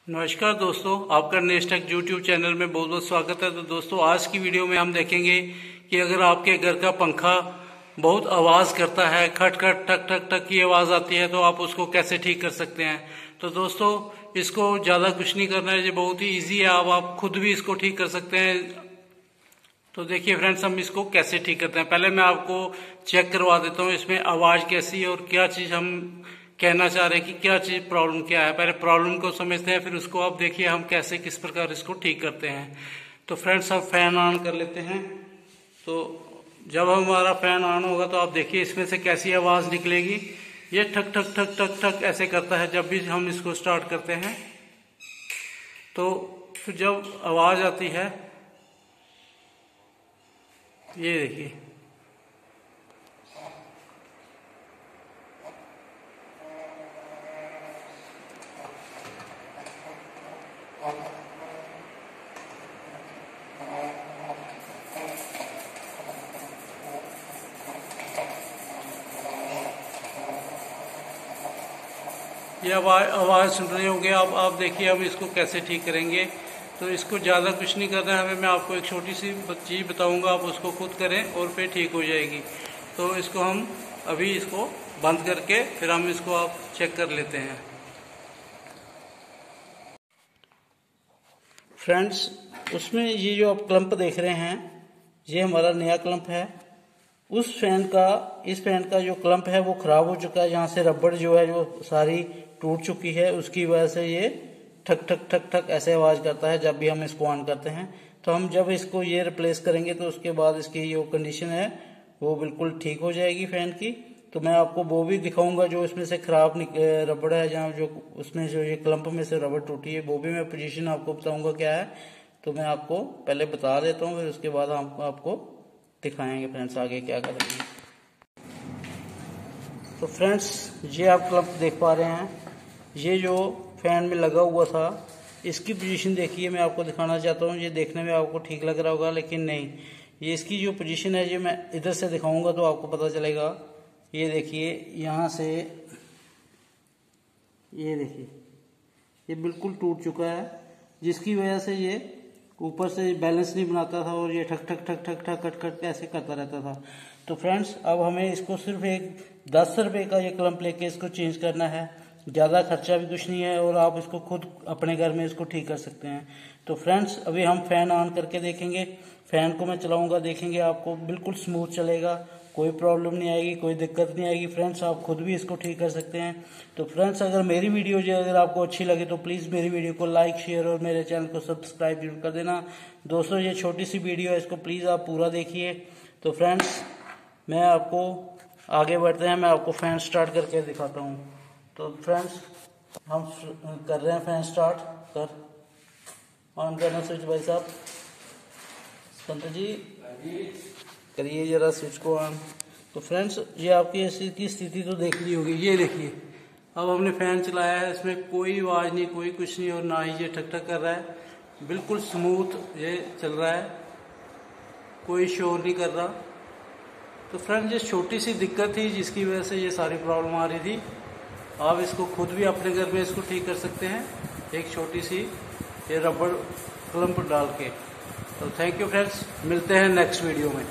नमस्कार दोस्तों, आपका नेस्टेक यूट्यूब चैनल में बहुत बहुत स्वागत है। तो दोस्तों, आज की वीडियो में हम देखेंगे कि अगर आपके घर का पंखा बहुत आवाज़ करता है, खट खट टक टक टक की आवाज़ आती है, तो आप उसको कैसे ठीक कर सकते हैं। तो दोस्तों, इसको ज़्यादा कुछ नहीं करना है, ये बहुत ही ईजी है। आप खुद भी इसको ठीक कर सकते हैं। तो देखिए फ्रेंड्स, हम इसको कैसे ठीक करते हैं। पहले मैं आपको चेक करवा देता हूँ इसमें आवाज़ कैसी है और क्या चीज़ हम कहना चाह रहे हैं कि क्या चीज प्रॉब्लम क्या है। पहले प्रॉब्लम को समझते हैं, फिर उसको आप देखिए हम कैसे किस प्रकार इसको ठीक करते हैं। तो फ्रेंड्स, हम फैन ऑन कर लेते हैं। तो जब हमारा फैन ऑन होगा तो आप देखिए इसमें से कैसी आवाज़ निकलेगी। ये ठक ठक ठक ठक ठक ऐसे करता है जब भी हम इसको स्टार्ट करते हैं। तो फिर जब आवाज़ आती है, ये देखिए, ये आवाज़ सुन रहे होंगे आप देखिए अब इसको कैसे ठीक करेंगे। तो इसको ज़्यादा कुछ नहीं करना है हमें। मैं आपको एक छोटी सी चीज़ बताऊंगा, आप उसको खुद करें और फिर ठीक हो जाएगी। तो इसको हम अभी इसको बंद करके फिर हम इसको आप चेक कर लेते हैं। फ्रेंड्स, उसमें ये जो आप क्लम्प देख रहे हैं, ये हमारा नया क्लम्प है। इस फैन का जो क्लम्प है वो खराब हो चुका है। यहाँ से रबड़ जो है जो सारी टूट चुकी है, उसकी वजह से ये ठक ठक ठक ठक ऐसे आवाज़ करता है जब भी हम इसको ऑन करते हैं। तो हम जब इसको ये रिप्लेस करेंगे तो उसके बाद इसकी जो कंडीशन है वो बिल्कुल ठीक हो जाएगी फैन की। तो मैं आपको वो भी दिखाऊंगा जो इसमें से खराब रबड़ है, जहाँ जो उसमें जो ये क्लम्प में से रबड़ टूटी है, वो भी मैं पोजीशन आपको बताऊंगा क्या है। तो मैं आपको पहले बता देता हूँ, फिर उसके बाद हम आपको दिखाएंगे फ्रेंड्स आगे क्या करेंगे। तो फ्रेंड्स, ये आप क्लम्प देख पा रहे हैं, ये जो फैन में लगा हुआ था, इसकी पोजीशन देखिए। मैं आपको दिखाना चाहता हूँ, ये देखने में आपको ठीक लग रहा होगा लेकिन नहीं, ये इसकी जो पोजीशन है, ये मैं इधर से दिखाऊंगा तो आपको पता चलेगा। ये देखिए, यहाँ से ये देखिए, ये बिल्कुल टूट चुका है, जिसकी वजह से ये ऊपर से बैलेंस नहीं बनाता था और ये ठक ठक ठक ठक ठक खट खट ऐसे करता रहता था। तो फ्रेंड्स, अब हमें इसको सिर्फ एक 10 रुपये का ये क्लम्प लेके इसको चेंज करना है। ज़्यादा खर्चा भी कुछ नहीं है और आप इसको खुद अपने घर में इसको ठीक कर सकते हैं। तो फ्रेंड्स, अभी हम फैन ऑन करके देखेंगे। फैन को मैं चलाऊंगा, देखेंगे आपको बिल्कुल स्मूथ चलेगा, कोई प्रॉब्लम नहीं आएगी, कोई दिक्कत नहीं आएगी। फ्रेंड्स, आप खुद भी इसको ठीक कर सकते हैं। तो फ्रेंड्स, अगर मेरी वीडियो जो अगर आपको अच्छी लगे तो प्लीज़ मेरी वीडियो को लाइक, शेयर और मेरे चैनल को सब्सक्राइब जरूर कर देना। दोस्तों, ये छोटी सी वीडियो है, इसको प्लीज़ आप पूरा देखिए। तो फ्रेंड्स, मैं आपको आगे बढ़ते हैं, मैं आपको फैन स्टार्ट करके दिखाता हूँ। तो फ्रेंड्स, हम कर रहे हैं फैन स्टार्ट। कर ऑन करना स्विच भाई साहब। संत जी करिए जरा स्विच को ऑन। तो फ्रेंड्स, ये आपकी ऐसी की स्थिति तो देख ली होगी। ये देखिए, अब हमने फैन चलाया है, इसमें कोई आवाज़ नहीं, कोई कुछ नहीं, और ना ही ये ठक ठक कर रहा है। बिल्कुल स्मूथ ये चल रहा है, कोई शोर नहीं कर रहा। तो फ्रेंड्स, ये छोटी सी दिक्कत थी जिसकी वजह से ये सारी प्रॉब्लम आ रही थी। आप इसको खुद भी अपने घर में इसको ठीक कर सकते हैं, एक छोटी सी ये रबड़ क्लम्प डाल के। तो थैंक यू फ्रेंड्स, मिलते हैं नेक्स्ट वीडियो में।